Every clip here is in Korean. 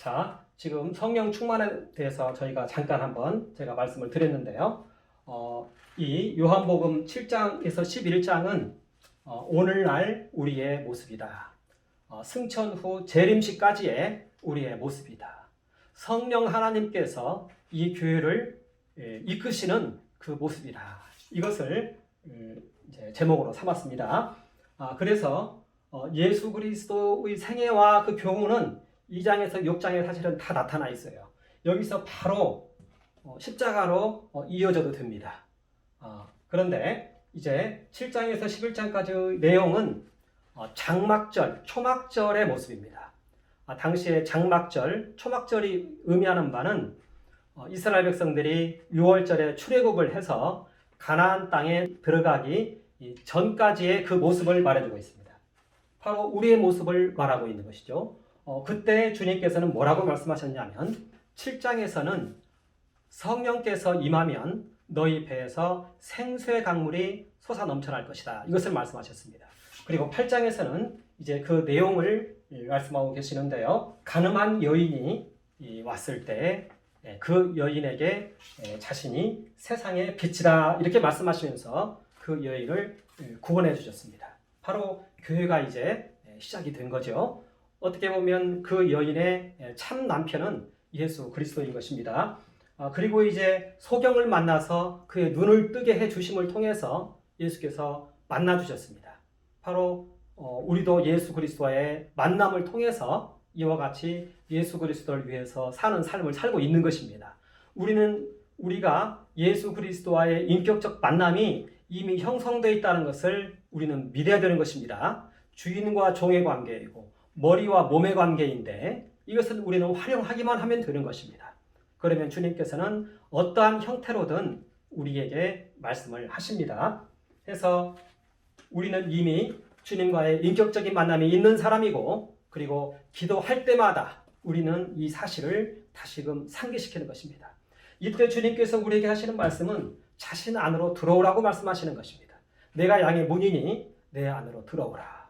자, 지금 성령 충만에 대해서 저희가 잠깐 한번 제가 말씀을 드렸는데요. 이 요한복음 7장에서 11장은 오늘날 우리의 모습이다. 승천 후 재림식까지의 우리의 모습이다. 성령 하나님께서 이 교회를 이끄시는 그 모습이다. 이것을 이제 제목으로 삼았습니다. 그래서 예수 그리스도의 생애와 그 교훈은 2장에서 6장에 사실은 다 나타나 있어요. 여기서 바로 십자가로 이어져도 됩니다. 그런데 이제 7장에서 11장까지의 내용은 장막절, 초막절의 모습입니다. 당시에 장막절, 초막절이 의미하는 바는 이스라엘 백성들이 6월절에 출애굽을 해서 가나안 땅에 들어가기 전까지의 그 모습을 말해주고 있습니다. 바로 우리의 모습을 말하고 있는 것이죠. 그때 주님께서는 뭐라고 말씀하셨냐면 7장에서는 성령께서 임하면 너희 배에서 생수의 강물이 솟아 넘쳐날 것이다. 이것을 말씀하셨습니다. 그리고 8장에서는 이제 그 내용을 말씀하고 계시는데요. 가늠한 여인이 왔을 때 그 여인에게 자신이 세상의 빛이다 이렇게 말씀하시면서 그 여인을 구원해 주셨습니다. 바로 교회가 이제 시작이 된 거죠. 어떻게 보면 그 여인의 참 남편은 예수 그리스도인 것입니다. 그리고 이제 소경을 만나서 그의 눈을 뜨게 해 주심을 통해서 예수께서 만나 주셨습니다. 바로 우리도 예수 그리스도와의 만남을 통해서 이와 같이 예수 그리스도를 위해서 사는 삶을 살고 있는 것입니다. 우리가 예수 그리스도와의 인격적 만남이 이미 형성되어 있다는 것을 우리는 믿어야 되는 것입니다. 주인과 종의 관계이고 머리와 몸의 관계인데 이것을 우리는 활용하기만 하면 되는 것입니다. 그러면 주님께서는 어떠한 형태로든 우리에게 말씀을 하십니다. 그래서 우리는 이미 주님과의 인격적인 만남이 있는 사람이고 그리고 기도할 때마다 우리는 이 사실을 다시금 상기시키는 것입니다. 이때 주님께서 우리에게 하시는 말씀은 자신 안으로 들어오라고 말씀하시는 것입니다. 내가 양의 문이니 내 안으로 들어오라.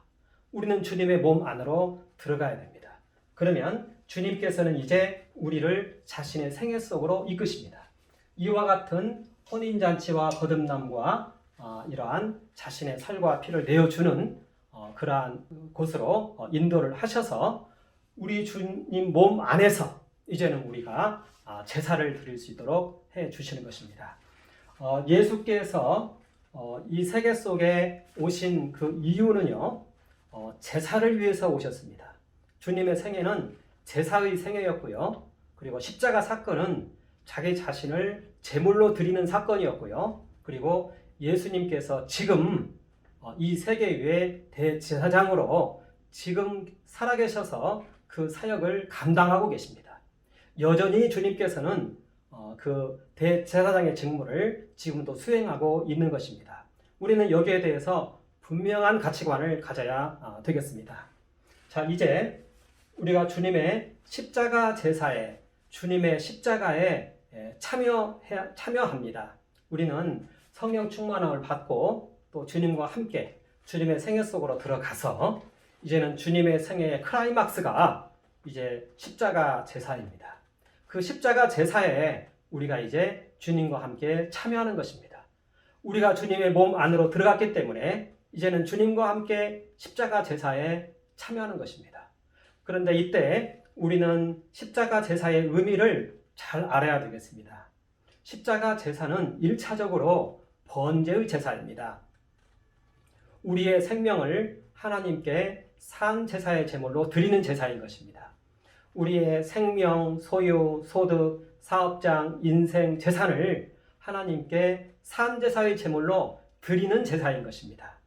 우리는 주님의 몸 안으로 들어가야 됩니다. 그러면 주님께서는 이제 우리를 자신의 생애 속으로 이끄십니다. 이와 같은 혼인잔치와 거듭남과 이러한 자신의 살과 피를 내어주는 그러한 곳으로 인도를 하셔서 우리 주님 몸 안에서 이제는 우리가 제사를 드릴 수 있도록 해 주시는 것입니다. 예수께서 이 세계 속에 오신 그 이유는요, 제사를 위해서 오셨습니다. 주님의 생애는 제사의 생애였고요. 그리고 십자가 사건은 자기 자신을 제물로 드리는 사건이었고요. 그리고 예수님께서 지금 이 세계 위의 대제사장으로 지금 살아계셔서 그 사역을 감당하고 계십니다. 여전히 주님께서는 그 대제사장의 직무를 지금도 수행하고 있는 것입니다. 우리는 여기에 대해서 분명한 가치관을 가져야 되겠습니다. 자, 이제 우리가 주님의 십자가 제사에, 주님의 십자가에 참여합니다. 우리는 성령 충만함을 받고 또 주님과 함께 주님의 생애 속으로 들어가서 이제는 주님의 생애의 클라이막스가 이제 십자가 제사입니다. 그 십자가 제사에 우리가 이제 주님과 함께 참여하는 것입니다. 우리가 주님의 몸 안으로 들어갔기 때문에 이제는 주님과 함께 십자가 제사에 참여하는 것입니다. 그런데 이때 우리는 십자가 제사의 의미를 잘 알아야 되겠습니다. 십자가 제사는 1차적으로 번제의 제사입니다. 우리의 생명을 하나님께 산 제사의 제물로 드리는 제사인 것입니다. 우리의 생명, 소유, 소득, 사업장, 인생, 재산을 하나님께 산 제사의 제물로 드리는 제사인 것입니다.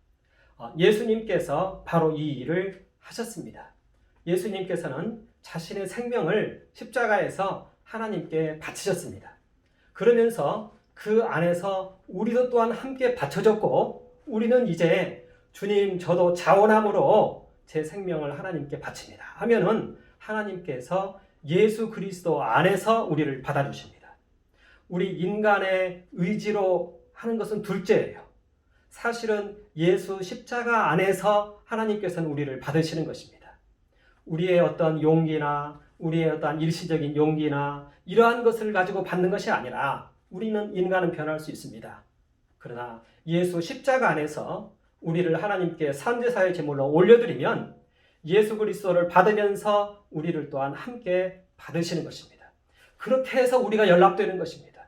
예수님께서 바로 이 일을 하셨습니다. 예수님께서는 자신의 생명을 십자가에서 하나님께 바치셨습니다. 그러면서 그 안에서 우리도 또한 함께 바쳐졌고 우리는 이제 주님 저도 자원함으로 제 생명을 하나님께 바칩니다 하면은 하나님께서 예수 그리스도 안에서 우리를 받아주십니다. 우리 인간의 의지로 하는 것은 둘째예요. 사실은 예수 십자가 안에서 하나님께서는 우리를 받으시는 것입니다. 우리의 어떤 용기나 우리의 어떠한 일시적인 용기나 이러한 것을 가지고 받는 것이 아니라 우리는 인간은 변할 수 있습니다. 그러나 예수 십자가 안에서 우리를 하나님께 산제사의 제물로 올려드리면 예수 그리스도를 받으면서 우리를 또한 함께 받으시는 것입니다. 그렇게 해서 우리가 연락되는 것입니다.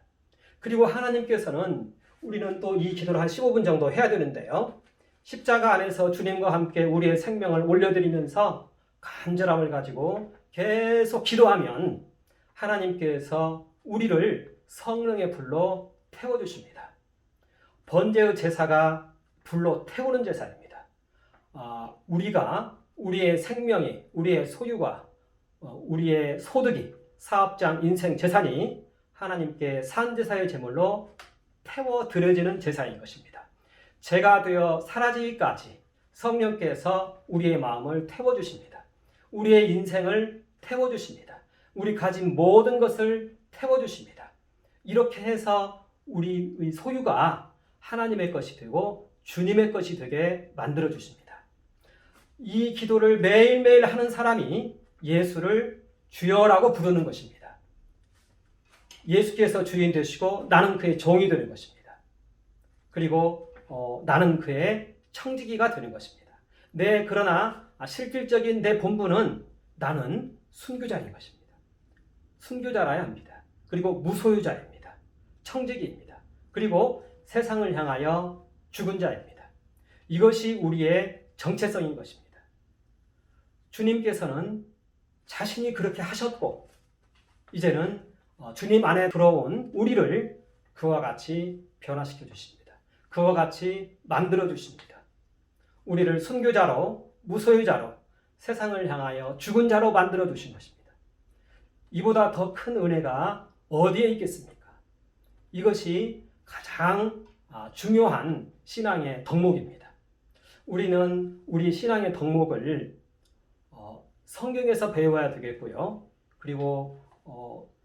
그리고 하나님께서는 우리는 또 이 기도를 한 15분 정도 해야 되는데요. 십자가 안에서 주님과 함께 우리의 생명을 올려드리면서 간절함을 가지고 계속 기도하면 하나님께서 우리를 성령의 불로 태워주십니다. 번제의 제사가 불로 태우는 제사입니다. 우리가 우리의 생명이, 우리의 소유가, 우리의 소득이, 사업장, 인생, 재산이 하나님께 산제사의 제물로 태워드려지는 제사인 것입니다. 제가 되어 사라지기까지 성령께서 우리의 마음을 태워주십니다. 우리의 인생을 태워주십니다. 우리 가진 모든 것을 태워주십니다. 이렇게 해서 우리의 소유가 하나님의 것이 되고 주님의 것이 되게 만들어주십니다. 이 기도를 매일매일 하는 사람이 예수를 주여라고 부르는 것입니다. 예수께서 주인 되시고 나는 그의 종이 되는 것입니다. 그리고 나는 그의 청지기가 되는 것입니다. 그러나 실질적인 내 본분은 나는 순교자인 것입니다. 순교자라야 합니다. 그리고 무소유자입니다. 청지기입니다. 그리고 세상을 향하여 죽은 자입니다. 이것이 우리의 정체성인 것입니다. 주님께서는 자신이 그렇게 하셨고 이제는 주님 안에 들어온 우리를 그와 같이 변화시켜 주십니다. 그와 같이 만들어 주십니다. 우리를 순교자로, 무소유자로, 세상을 향하여 죽은 자로 만들어 주신 것입니다. 이보다 더 큰 은혜가 어디에 있겠습니까? 이것이 가장 중요한 신앙의 덕목입니다. 우리는 우리 신앙의 덕목을 성경에서 배워야 되겠고요. 그리고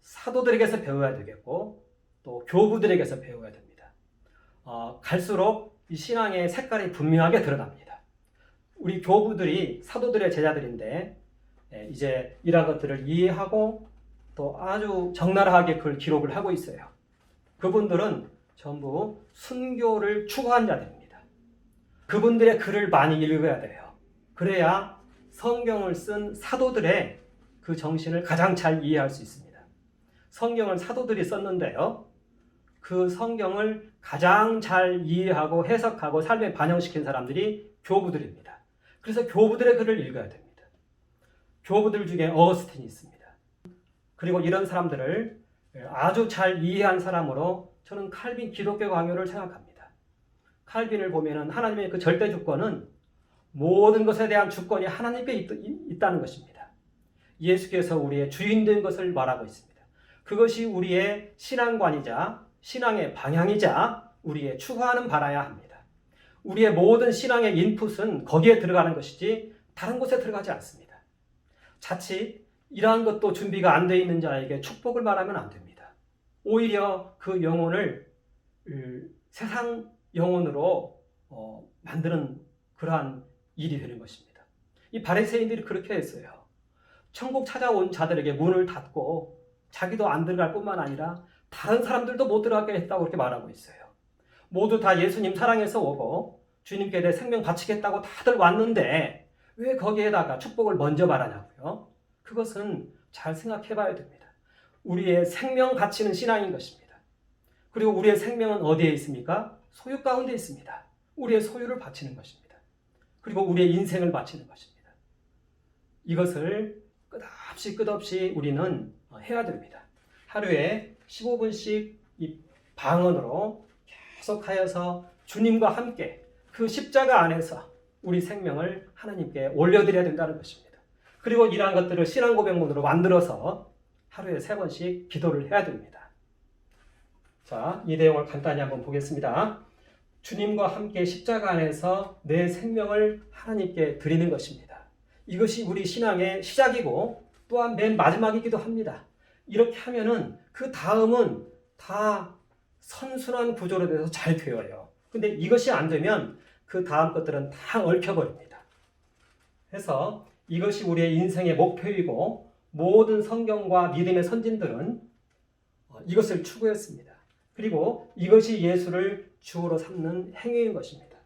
사도들에게서 배워야 되겠고 또 교부들에게서 배워야 됩니다. 갈수록 이 신앙의 색깔이 분명하게 드러납니다. 우리 교부들이 사도들의 제자들인데 이제 이러한 것들을 이해하고 또 아주 적나라하게 그걸 기록을 하고 있어요. 그분들은 전부 순교를 추구한 자들입니다. 그분들의 글을 많이 읽어야 돼요. 그래야 성경을 쓴 사도들의 그 정신을 가장 잘 이해할 수 있습니다. 성경을 사도들이 썼는데요. 그 성경을 가장 잘 이해하고 해석하고 삶에 반영시킨 사람들이 교부들입니다. 그래서 교부들의 글을 읽어야 됩니다. 교부들 중에 어거스틴이 있습니다. 그리고 이런 사람들을 아주 잘 이해한 사람으로 저는 칼빈 기독교 강요를 생각합니다. 칼빈을 보면은 하나님의 그 절대 주권은 모든 것에 대한 주권이 하나님께 있다는 것입니다. 예수께서 우리의 주인 된 것을 말하고 있습니다. 그것이 우리의 신앙관이자 신앙의 방향이자 우리의 추구하는 바라야 합니다. 우리의 모든 신앙의 인풋은 거기에 들어가는 것이지 다른 곳에 들어가지 않습니다. 자칫 이러한 것도 준비가 안 되어 있는 자에게 축복을 말하면 안 됩니다. 오히려 그 영혼을 세상 영혼으로 만드는 그러한 일이 되는 것입니다. 이 바리새인들이 그렇게 했어요. 천국 찾아온 자들에게 문을 닫고 자기도 안 들어갈 뿐만 아니라 다른 사람들도 못 들어가게 했다고 그렇게 말하고 있어요. 모두 다 예수님 사랑해서 오고 주님께 내 생명 바치겠다고 다들 왔는데 왜 거기에다가 축복을 먼저 말하냐고요? 그것은 잘 생각해 봐야 됩니다. 우리의 생명 바치는 신앙인 것입니다. 그리고 우리의 생명은 어디에 있습니까? 소유 가운데 있습니다. 우리의 소유를 바치는 것입니다. 그리고 우리의 인생을 바치는 것입니다. 이것을 끝없이 우리는 해야 됩니다. 하루에 15분씩 이 방언으로 계속하여서 주님과 함께 그 십자가 안에서 우리 생명을 하나님께 올려드려야 된다는 것입니다. 그리고 이러한 것들을 신앙 고백문으로 만들어서 하루에 3번씩 기도를 해야 됩니다. 자, 이 내용을 간단히 한번 보겠습니다. 주님과 함께 십자가 안에서 내 생명을 하나님께 드리는 것입니다. 이것이 우리 신앙의 시작이고 또한 맨 마지막이기도 합니다. 이렇게 하면은 그 다음은 다 선순환 구조로 돼서 잘 되어요. 근데 이것이 안 되면 그 다음 것들은 다 얽혀버립니다. 그래서 이것이 우리의 인생의 목표이고 모든 성경과 믿음의 선진들은 이것을 추구했습니다. 그리고 이것이 예수를 주로 삼는 행위인 것입니다.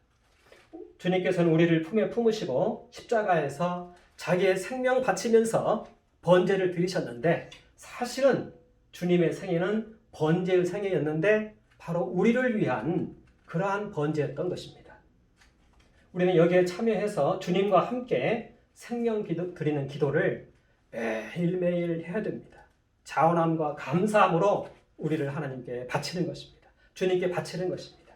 주님께서는 우리를 품에 품으시고 십자가에서 자기의 생명 바치면서 번제를 드리셨는데, 사실은 주님의 생애는 번제의 생애였는데 바로 우리를 위한 그러한 번제였던 것입니다. 우리는 여기에 참여해서 주님과 함께 생명 드리는 기도를 매일매일 해야 됩니다. 자원함과 감사함으로 우리를 하나님께 바치는 것입니다. 주님께 바치는 것입니다.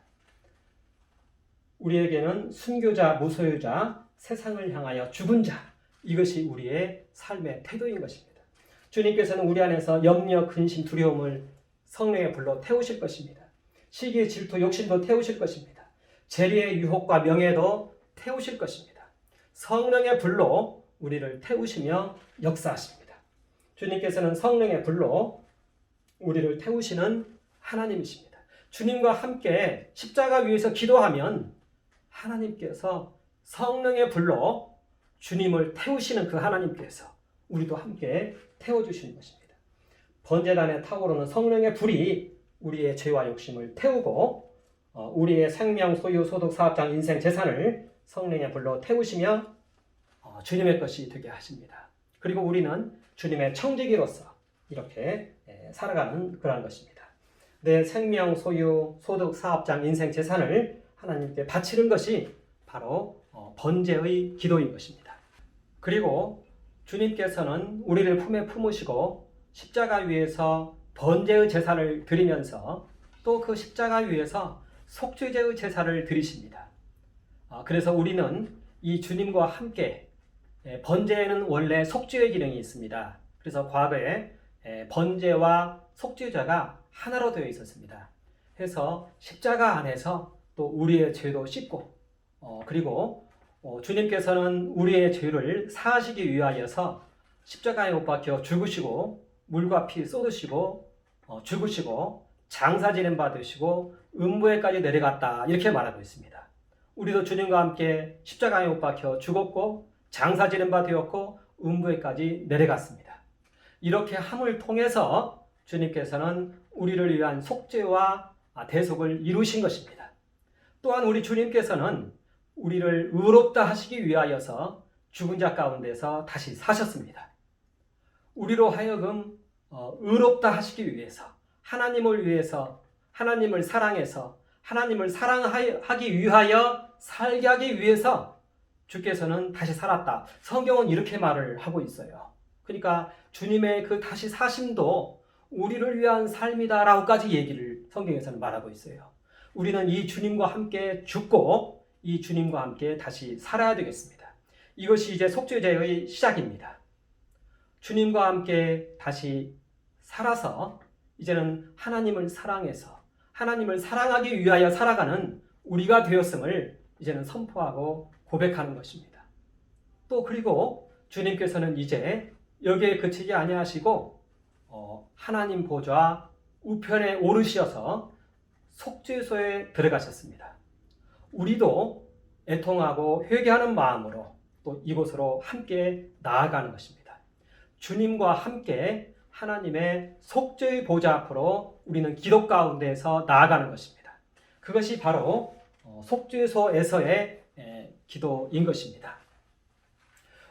우리에게는 순교자, 무소유자, 세상을 향하여 죽은 자, 이것이 우리의 삶의 태도인 것입니다. 주님께서는 우리 안에서 염려, 근심, 두려움을 성령의 불로 태우실 것입니다. 시기, 질투, 욕심도 태우실 것입니다. 재리의 유혹과 명예도 태우실 것입니다. 성령의 불로 우리를 태우시며 역사하십니다. 주님께서는 성령의 불로 우리를 태우시는 하나님이십니다. 주님과 함께 십자가 위에서 기도하면 하나님께서 성령의 불로 주님을 태우시는 그 하나님께서 우리도 함께 태워주시는 것입니다. 번제단에 타오르는 성령의 불이 우리의 죄와 욕심을 태우고 우리의 생명, 소유, 소득, 사업장, 인생, 재산을 성령의 불로 태우시며 주님의 것이 되게 하십니다. 그리고 우리는 주님의 청지기로서 이렇게 살아가는 그러한 것입니다. 내 생명, 소유, 소득, 사업장, 인생, 재산을 하나님께 바치는 것이 바로 번제의 기도인 것입니다. 그리고 주님께서는 우리를 품에 품으시고 십자가 위에서 번제의 제사를 드리면서 또 그 십자가 위에서 속죄제의 제사를 드리십니다. 그래서 우리는 이 주님과 함께, 번제에는 원래 속죄의 기능이 있습니다. 그래서 과거에 번제와 속죄자가 하나로 되어 있었습니다. 해서 십자가 안에서 또 우리의 죄도 씻고, 그리고 주님께서는 우리의 죄를 사하시기 위하여서 십자가에 못 박혀 죽으시고 물과 피 쏟으시고 죽으시고 장사 지냄 받으시고 음부에까지 내려갔다, 이렇게 말하고 있습니다. 우리도 주님과 함께 십자가에 못 박혀 죽었고 장사 지냄 바 되었고 음부에까지 내려갔습니다. 이렇게 함을 통해서 주님께서는 우리를 위한 속죄와 대속을 이루신 것입니다. 또한 우리 주님께서는 우리를 의롭다 하시기 위하여서 죽은 자 가운데서 다시 사셨습니다. 우리로 하여금 의롭다 하시기 위해서, 하나님을 위해서, 하나님을 사랑해서 하나님을 사랑하기 위하여 살게 하기 위해서 주께서는 다시 살았다. 성경은 이렇게 말을 하고 있어요. 그러니까 주님의 그 다시 사심도 우리를 위한 삶이다라고까지 얘기를 성경에서는 말하고 있어요. 우리는 이 주님과 함께 죽고 이 주님과 함께 다시 살아야 되겠습니다. 이것이 이제 속죄제의 시작입니다. 주님과 함께 다시 살아서 이제는 하나님을 사랑해서 하나님을 사랑하기 위하여 살아가는 우리가 되었음을 이제는 선포하고 고백하는 것입니다. 또 그리고 주님께서는 이제 여기에 그치지 아니하시고 하나님 보좌 우편에 오르셔서 속죄소에 들어가셨습니다. 우리도 애통하고 회개하는 마음으로 또 이곳으로 함께 나아가는 것입니다. 주님과 함께 하나님의 속죄의 보좌 앞으로 우리는 기도 가운데서 나아가는 것입니다. 그것이 바로 속죄소에서의 기도인 것입니다.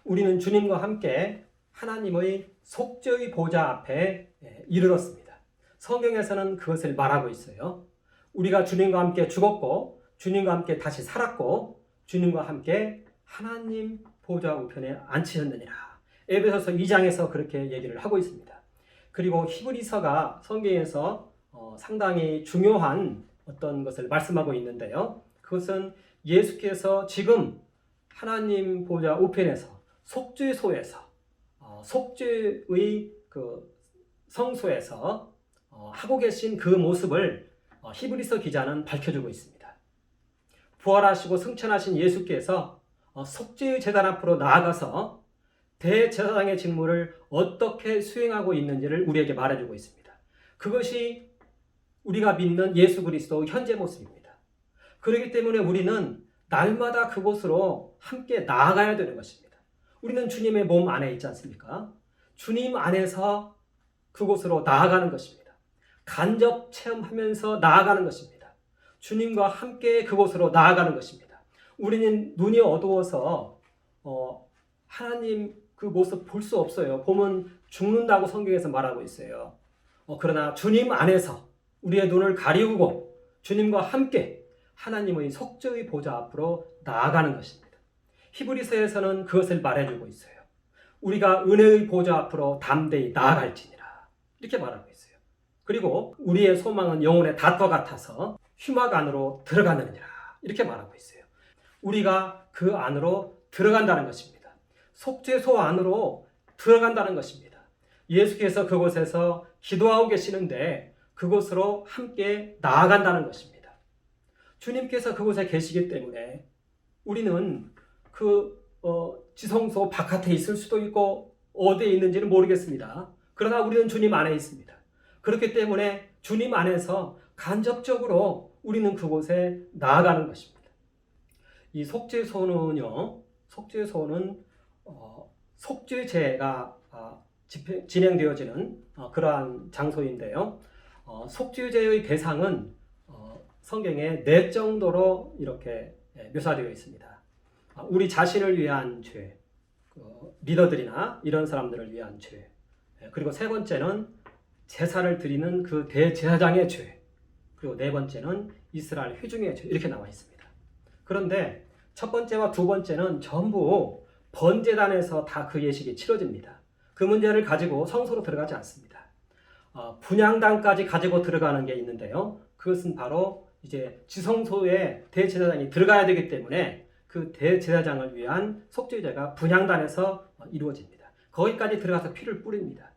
우리는 주님과 함께 하나님의 속죄의 보좌 앞에 이르렀습니다. 성경에서는 그것을 말하고 있어요. 우리가 주님과 함께 죽었고 주님과 함께 다시 살았고 주님과 함께 하나님 보좌 우편에 앉히셨느니라. 에베소서 2장에서 그렇게 얘기를 하고 있습니다. 그리고 히브리서가 성경에서 상당히 중요한 어떤 것을 말씀하고 있는데요. 그것은 예수께서 지금 하나님 보좌 우편에서 속죄소에서 속죄의 그 성소에서 하고 계신 그 모습을 히브리서 기자는 밝혀주고 있습니다. 부활하시고 승천하신 예수께서 속죄의 제단 앞으로 나아가서 대제사장의 직무를 어떻게 수행하고 있는지를 우리에게 말해주고 있습니다. 그것이 우리가 믿는 예수 그리스도의 현재 모습입니다. 그렇기 때문에 우리는 날마다 그곳으로 함께 나아가야 되는 것입니다. 우리는 주님의 몸 안에 있지 않습니까? 주님 안에서 그곳으로 나아가는 것입니다. 간접 체험하면서 나아가는 것입니다. 주님과 함께 그곳으로 나아가는 것입니다. 우리는 눈이 어두워서 하나님 그 모습 볼 수 없어요. 보면 죽는다고 성경에서 말하고 있어요. 그러나 주님 안에서 우리의 눈을 가리우고 주님과 함께 하나님의 속죄의 보좌 앞으로 나아가는 것입니다. 히브리서에서는 그것을 말해주고 있어요. 우리가 은혜의 보좌 앞으로 담대히 나아갈지니라 이렇게 말하고 있어요. 그리고 우리의 소망은 영혼의 닷과 같아서 휘막 안으로 들어가느니라 이렇게 말하고 있어요. 우리가 그 안으로 들어간다는 것입니다. 속죄소 안으로 들어간다는 것입니다. 예수께서 그곳에서 기도하고 계시는데 그곳으로 함께 나아간다는 것입니다. 주님께서 그곳에 계시기 때문에 우리는 지성소 바깥에 있을 수도 있고 어디에 있는지는 모르겠습니다. 그러나 우리는 주님 안에 있습니다. 그렇기 때문에 주님 안에서 간접적으로 우리는 그곳에 나아가는 것입니다. 이 속죄소는 속죄제가 진행되어지는 그러한 장소인데요. 속죄제의 대상은 성경에 4 정도로 이렇게 묘사되어 있습니다. 우리 자신을 위한 죄, 리더들이나 이런 사람들을 위한 죄, 그리고 3번째는 제사를 드리는 그 대제사장의 죄, 그리고 4번째는 이스라엘 회중의 죄 이렇게 나와 있습니다. 그런데 첫 번째와 2번째는 전부 번제단에서 다 그 예식이 치러집니다. 그 문제를 가지고 성소로 들어가지 않습니다. 분향단까지 가지고 들어가는 게 있는데요. 그것은 바로 이제 지성소에 대제사장이 들어가야 되기 때문에 그 대제사장을 위한 속죄제가 분향단에서 이루어집니다. 거기까지 들어가서 피를 뿌립니다.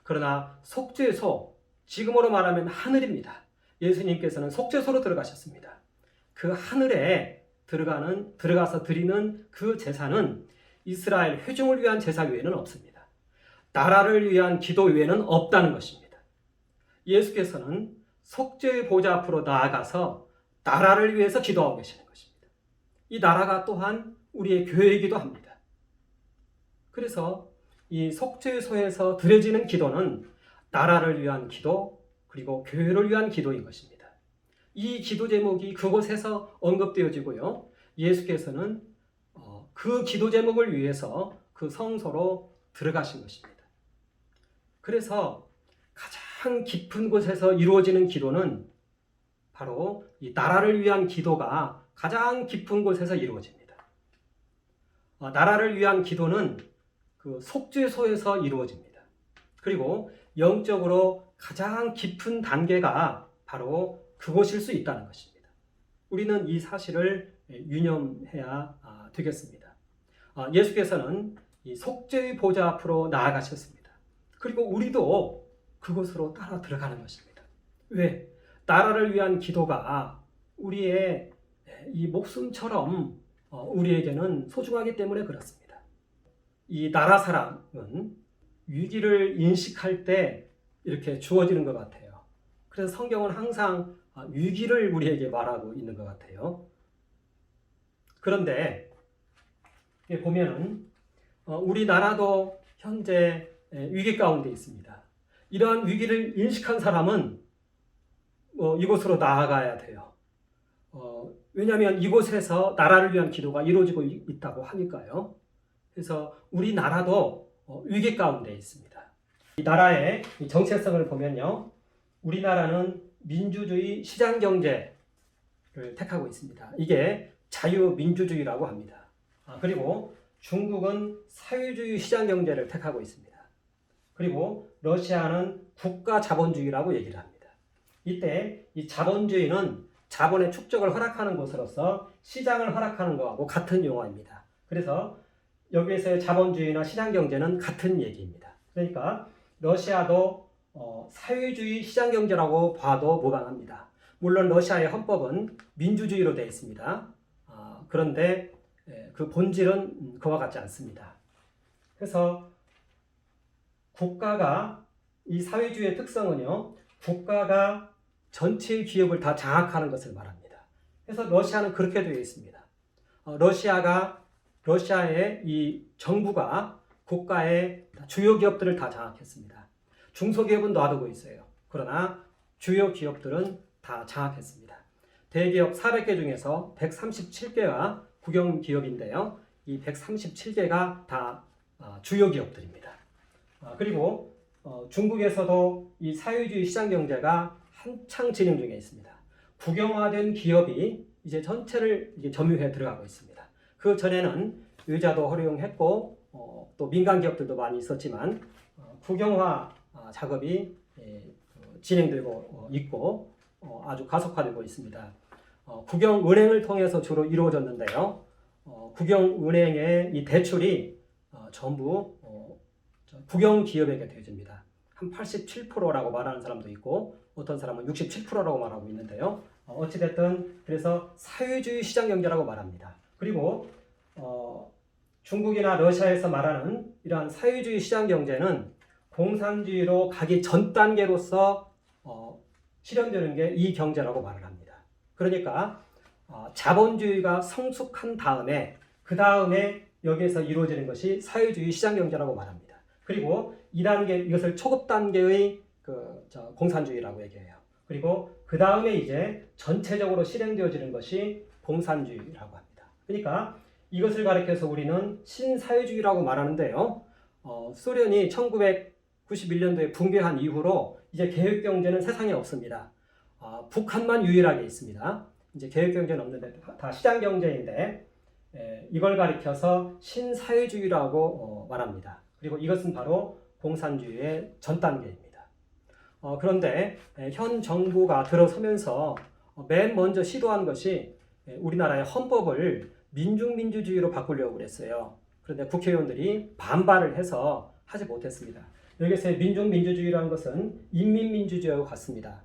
그러나 속죄소, 지금으로 말하면 하늘입니다. 예수님께서는 속죄소로 들어가셨습니다. 그 하늘에 들어가서 드리는 그 제사는 이스라엘 회중을 위한 제사 외에는 없습니다. 나라를 위한 기도 외에는 없다는 것입니다. 예수께서는 속죄의 보좌 앞으로 나아가서 나라를 위해서 기도하고 계시는 것입니다. 이 나라가 또한 우리의 교회이기도 합니다. 그래서 이 속죄소에서 드려지는 기도는 나라를 위한 기도 그리고 교회를 위한 기도인 것입니다. 이 기도 제목이 그곳에서 언급되어지고요. 예수께서는 그 기도 제목을 위해서 그 성소로 들어가신 것입니다. 그래서 가장 깊은 곳에서 이루어지는 기도는 바로 이 나라를 위한 기도가 가장 깊은 곳에서 이루어집니다. 나라를 위한 기도는 그 속죄소에서 이루어집니다. 그리고 영적으로 가장 깊은 단계가 바로 그곳일 수 있다는 것입니다. 우리는 이 사실을 유념해야 되겠습니다. 예수께서는 이 속죄의 보좌 앞으로 나아가셨습니다. 그리고 우리도 그곳으로 따라 들어가는 것입니다. 왜? 나라를 위한 기도가 우리의 이 목숨처럼 우리에게는 소중하기 때문에 그렇습니다. 이 나라 사랑은 위기를 인식할 때 이렇게 주어지는 것 같아요. 그래서 성경은 항상 위기를 우리에게 말하고 있는 것 같아요. 그런데 보면은 우리나라도 현재 위기 가운데 있습니다. 이러한 위기를 인식한 사람은 이곳으로 나아가야 돼요. 왜냐하면 이곳에서 나라를 위한 기도가 이루어지고 있다고 하니까요. 그래서 우리나라도 위기 가운데 있습니다. 이 나라의 정체성을 보면요. 우리나라는 민주주의 시장경제를 택하고 있습니다. 이게 자유민주주의라고 합니다. 그리고 중국은 사회주의 시장경제를 택하고 있습니다. 그리고 러시아는 국가자본주의라고 얘기를 합니다. 이때 이 자본주의는 자본의 축적을 허락하는 것으로서 시장을 허락하는 것하고 같은 용어입니다. 그래서 여기에서의 자본주의나 시장경제는 같은 얘기입니다. 그러니까 러시아도 사회주의 시장경제라고 봐도 무방합니다. 물론 러시아의 헌법은 민주주의로 되어 있습니다. 그런데 그 본질은 그와 같지 않습니다. 그래서 국가가 이 사회주의의 특성은요. 국가가 전체의 기업을 다 장악하는 것을 말합니다. 그래서 러시아는 그렇게 되어 있습니다. 러시아의 이 정부가 국가의 주요 기업들을 다 장악했습니다. 중소기업은 놔두고 있어요. 그러나 주요 기업들은 다 장악했습니다. 대기업 400개 중에서 137개가 국영기업인데요. 이 137개가 다 주요 기업들입니다. 그리고 중국에서도 이 사회주의 시장 경제가 한창 진행 중에 있습니다. 국영화된 기업이 이제 전체를 이제 점유해 들어가고 있습니다. 그 전에는 의자도 허용했고 또 민간 기업들도 많이 있었지만 국영화 작업이 진행되고 있고 아주 가속화되고 있습니다. 국영은행을 통해서 주로 이루어졌는데요. 국영은행의 이 대출이 전부 국영기업에게 되어집니다. 한 87%라고 말하는 사람도 있고 어떤 사람은 67%라고 말하고 있는데요. 어찌됐든 그래서 사회주의 시장 경제라고 말합니다. 그리고 중국이나 러시아에서 말하는 이러한 사회주의 시장 경제는 공산주의로 가기 전 단계로서 실현되는 게 이 경제라고 말을 합니다. 그러니까 자본주의가 성숙한 다음에 그 다음에 여기에서 이루어지는 것이 사회주의 시장 경제라고 말합니다. 그리고 2단계 이것을 초급 단계의 공산주의라고 얘기해요. 그리고 그 다음에 이제 전체적으로 실행되어지는 것이 공산주의라고 합니다. 그러니까 이것을 가리켜서 우리는 신사회주의라고 말하는데요. 소련이 1991년도에 붕괴한 이후로 이제 계획경제는 세상에 없습니다. 북한만 유일하게 있습니다. 이제 계획경제는 없는데 다 시장경제인데 이걸 가리켜서 신사회주의라고 말합니다. 그리고 이것은 바로 공산주의의 전 단계입니다. 그런데 현 정부가 들어서면서 맨 먼저 시도한 것이 우리나라의 헌법을 민중민주주의로 바꾸려고 그랬어요. 그런데 국회의원들이 반발을 해서 하지 못했습니다. 여기서의 민중민주주의라는 것은 인민민주주의와 같습니다.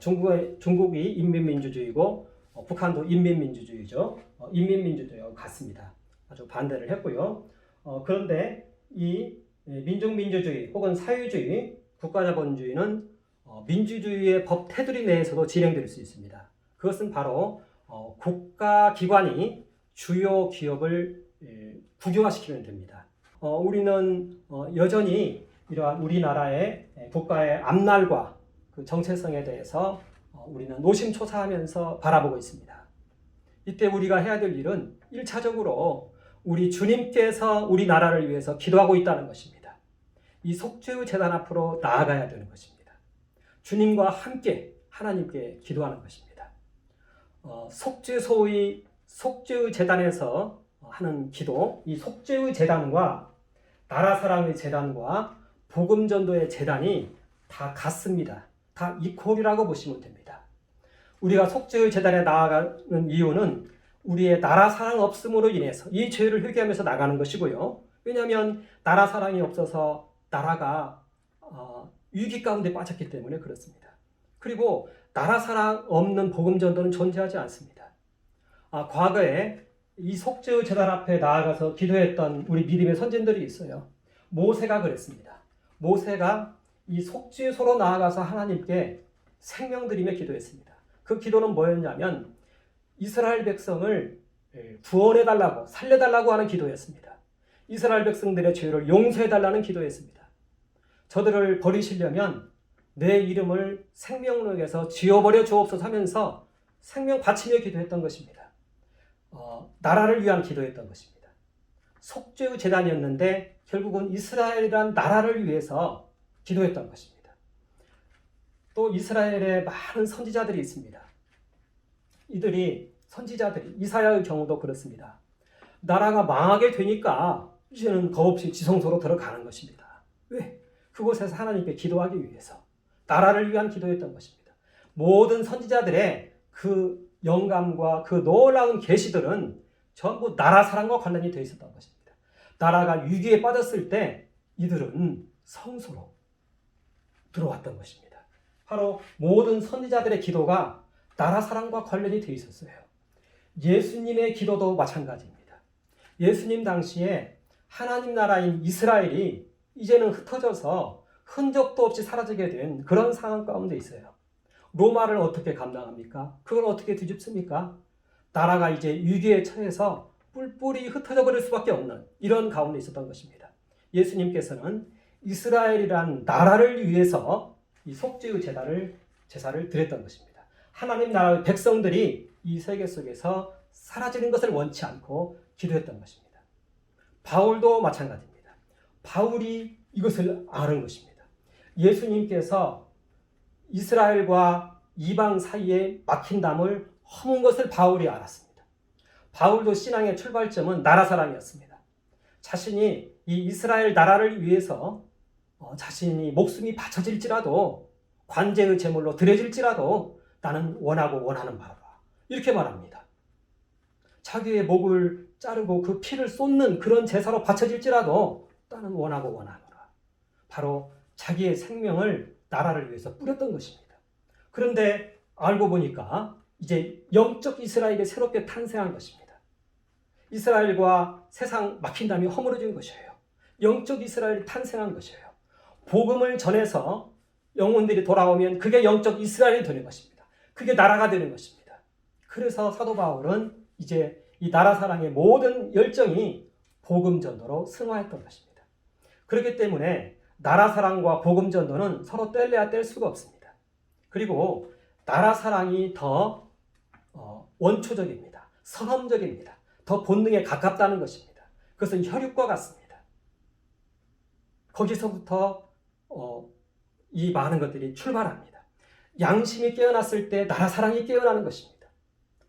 중국이 인민민주주의고 북한도 인민민주주의죠. 인민민주주의와 같습니다. 아주 반대를 했고요. 그런데 이 민중민주주의 혹은 사회주의, 국가자본주의는 민주주의의 법 테두리 내에서도 진행될 수 있습니다. 그것은 바로 국가기관이 주요 기업을 국유화시키면 됩니다. 우리는 여전히 이러한 우리나라의 국가의 앞날과 그 정체성에 대해서 우리는 노심초사하면서 바라보고 있습니다. 이때 우리가 해야 될 일은 1차적으로 우리 주님께서 우리나라를 위해서 기도하고 있다는 것입니다. 이 속죄의 제단 앞으로 나아가야 되는 것입니다. 주님과 함께 하나님께 기도하는 것입니다. 속죄소의 속죄의 제단에서 하는 기도, 이 속죄의 제단과 나라 사랑의 제단과 복음 전도의 제단이 다 같습니다. 다 이퀄이라고 보시면 됩니다. 우리가 속죄의 제단에 나아가는 이유는 우리의 나라 사랑 없음으로 인해서 이 죄를 회개하면서 나가는 것이고요. 왜냐하면 나라 사랑이 없어서 나라가 위기 가운데 빠졌기 때문에 그렇습니다. 그리고 나라 사랑 없는 복음 전도는 존재하지 않습니다. 과거에 이 속죄의 제단 앞에 나아가서 기도했던 우리 믿음의 선진들이 있어요. 모세가 그랬습니다. 모세가 이 속죄소로 나아가서 하나님께 생명 드리며 기도했습니다. 그 기도는 뭐였냐면 이스라엘 백성을 구원해달라고 살려달라고 하는 기도였습니다. 이스라엘 백성들의 죄를 용서해달라는 기도였습니다. 저들을 버리시려면 내 이름을 생명록에서 지워버려 주옵소서 하면서 생명 바치며 기도했던 것입니다. 나라를 위한 기도였던 것입니다. 속죄의 제단이었는데 결국은 이스라엘이란 나라를 위해서 기도했던 것입니다. 또 이스라엘에 많은 선지자들이 있습니다. 이들이 선지자들이 이사야의 경우도 그렇습니다. 나라가 망하게 되니까 이제는 겁없이 지성소로 들어가는 것입니다. 왜? 그곳에서 하나님께 기도하기 위해서 나라를 위한 기도였던 것입니다. 모든 선지자들의 그 영감과 그 놀라운 계시들은 전부 나라 사랑과 관련이 되어 있었던 것입니다. 나라가 위기에 빠졌을 때 이들은 성소로 들어왔던 것입니다. 바로 모든 선지자들의 기도가 나라 사랑과 관련이 되어 있었어요. 예수님의 기도도 마찬가지입니다. 예수님 당시에 하나님 나라인 이스라엘이 이제는 흩어져서 흔적도 없이 사라지게 된 그런 상황 가운데 있어요. 로마를 어떻게 감당합니까? 그걸 어떻게 뒤집습니까? 나라가 이제 위기에 처해서 뿔뿔이 흩어져 버릴 수밖에 없는 이런 가운데 있었던 것입니다. 예수님께서는 이스라엘이란 나라를 위해서 이 속죄의 제사를 드렸던 것입니다. 하나님 나라의 백성들이 이 세계 속에서 사라지는 것을 원치 않고 기도했던 것입니다. 바울도 마찬가지입니다. 바울이 이것을 아는 것입니다. 예수님께서 이스라엘과 이방 사이에 막힌 담을 허문 것을 바울이 알았습니다. 바울도 신앙의 출발점은 나라 사랑이었습니다. 자신이 이 이스라엘 나라를 위해서 자신이 목숨이 바쳐질지라도 관제의 제물로 드려질지라도 나는 원하고 원하는 바라. 이렇게 말합니다. 자기의 목을 자르고 그 피를 쏟는 그런 제사로 바쳐질지라도 나는 원하고 원하노라. 바로 자기의 생명을 나라를 위해서 뿌렸던 것입니다. 그런데 알고 보니까 이제 영적 이스라엘이 새롭게 탄생한 것입니다. 이스라엘과 세상 막힌 담이 허물어진 것이에요. 영적 이스라엘이 탄생한 것이에요. 복음을 전해서 영혼들이 돌아오면 그게 영적 이스라엘이 되는 것입니다. 그게 나라가 되는 것입니다. 그래서 사도 바울은 이제 이 나라 사랑의 모든 열정이 복음 전도로 승화했던 것입니다. 그렇기 때문에 나라 사랑과 복음 전도는 서로 뗄래야 뗄 수가 없습니다. 그리고 나라 사랑이 더 원초적입니다. 선험적입니다. 더 본능에 가깝다는 것입니다. 그것은 혈육과 같습니다. 거기서부터 이 많은 것들이 출발합니다. 양심이 깨어났을 때 나라 사랑이 깨어나는 것입니다.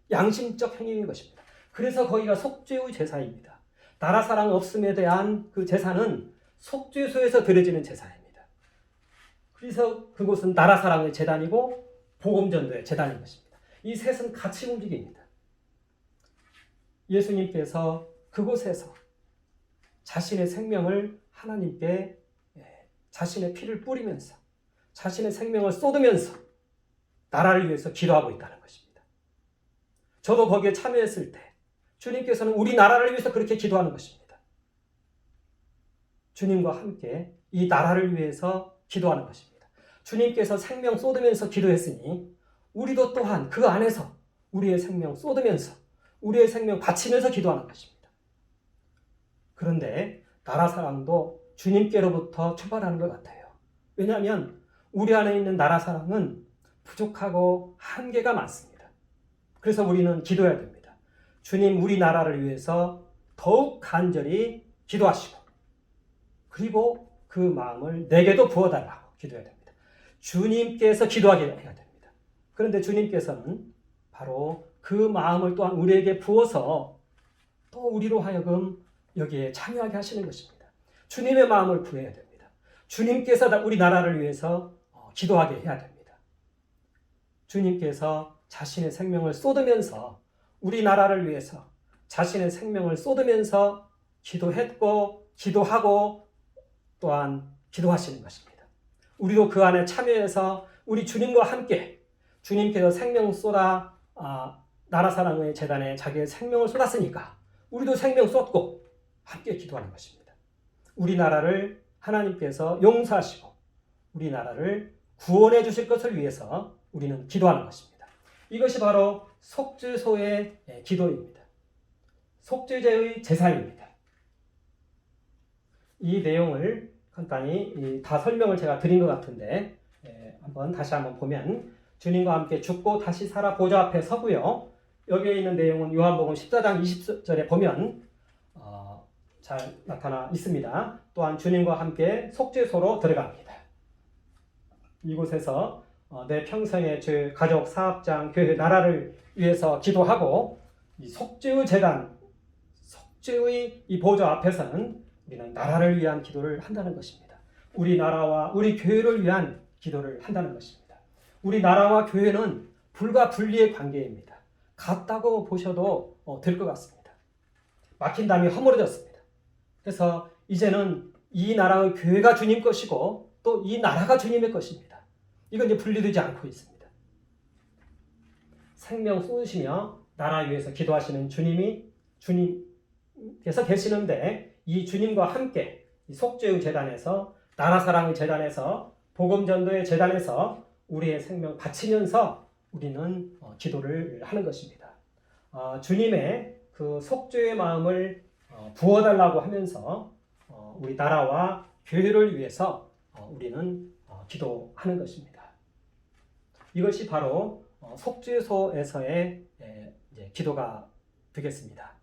양심적 행위인 것입니다. 그래서 거기가 속죄의 제사입니다. 나라 사랑 없음에 대한 그 제사는 속죄소에서 드려지는 제사입니다. 그래서 그곳은 나라 사랑의 제단이고 복음 전도의 제단인 것입니다. 이 셋은 같이 움직입니다. 예수님께서 그곳에서 자신의 생명을 하나님께 자신의 피를 뿌리면서 자신의 생명을 쏟으면서 나라를 위해서 기도하고 있다는 것입니다. 저도 거기에 참여했을 때 주님께서는 우리 나라를 위해서 그렇게 기도하는 것입니다. 주님과 함께 이 나라를 위해서 기도하는 것입니다. 주님께서 생명 쏟으면서 기도했으니 우리도 또한 그 안에서 우리의 생명 쏟으면서 우리의 생명 바치면서 기도하는 것입니다. 그런데 나라 사랑도 주님께로부터 출발하는 것 같아요. 왜냐하면 우리 안에 있는 나라 사랑은 부족하고 한계가 많습니다. 그래서 우리는 기도해야 됩니다. 주님, 우리 나라를 위해서 더욱 간절히 기도하시고 그리고 그 마음을 내게도 부어달라고 기도해야 됩니다. 주님께서 기도하게 해야 됩니다. 그런데 주님께서는 바로 그 마음을 또한 우리에게 부어서 또 우리로 하여금 여기에 참여하게 하시는 것입니다. 주님의 마음을 구해야 됩니다. 주님께서 우리 나라를 위해서 기도하게 해야 됩니다. 주님께서 자신의 생명을 쏟으면서 우리 나라를 위해서 자신의 생명을 쏟으면서 기도했고 기도하고 또한 기도하시는 것입니다. 우리도 그 안에 참여해서 우리 주님과 함께 주님께서 생명 쏟아 나라 사랑의 재단에 자기의 생명을 쏟았으니까 우리도 생명 쏟고 함께 기도하는 것입니다. 우리 나라를 하나님께서 용서하시고 우리 나라를 구원해 주실 것을 위해서 우리는 기도하는 것입니다. 이것이 바로 속죄소의 기도입니다. 속죄제의 제사입니다. 이 내용을 간단히 다 설명을 제가 드린 것 같은데 다시 한번 보면 주님과 함께 죽고 다시 살아 보좌 앞에 서고요. 여기에 있는 내용은 요한복음 14장 20절에 보면 잘 나타나 있습니다. 또한 주님과 함께 속죄소로 들어갑니다. 이곳에서 내 평생의 죄, 가족, 사업장, 교회, 나라를 위해서 기도하고 이 속죄의 제단, 속죄의 이 보좌 앞에서는 우리는 나라를 위한 기도를 한다는 것입니다. 우리 나라와 우리 교회를 위한 기도를 한다는 것입니다. 우리 나라와 교회는 불과 분리의 관계입니다. 같다고 보셔도 될 것 같습니다. 막힌 담이 허물어졌습니다. 그래서 이제는 이 나라의 교회가 주님 것이고 또 이 나라가 주님의 것입니다. 이건 이제 분리되지 않고 있습니다. 생명 쏟으시며 나라 위해서 기도하시는 주님께서 계시는데 이 주님과 함께 이 속죄의 재단에서 나라 사랑의 재단에서 복음 전도의 재단에서 우리의 생명 바치면서 우리는 기도를 하는 것입니다. 주님의 그 속죄의 마음을 부어달라고 하면서 우리 나라와 교회를 위해서 우리는 기도하는 것입니다. 이것이 바로 속죄소에서의 이제 기도가 되겠습니다.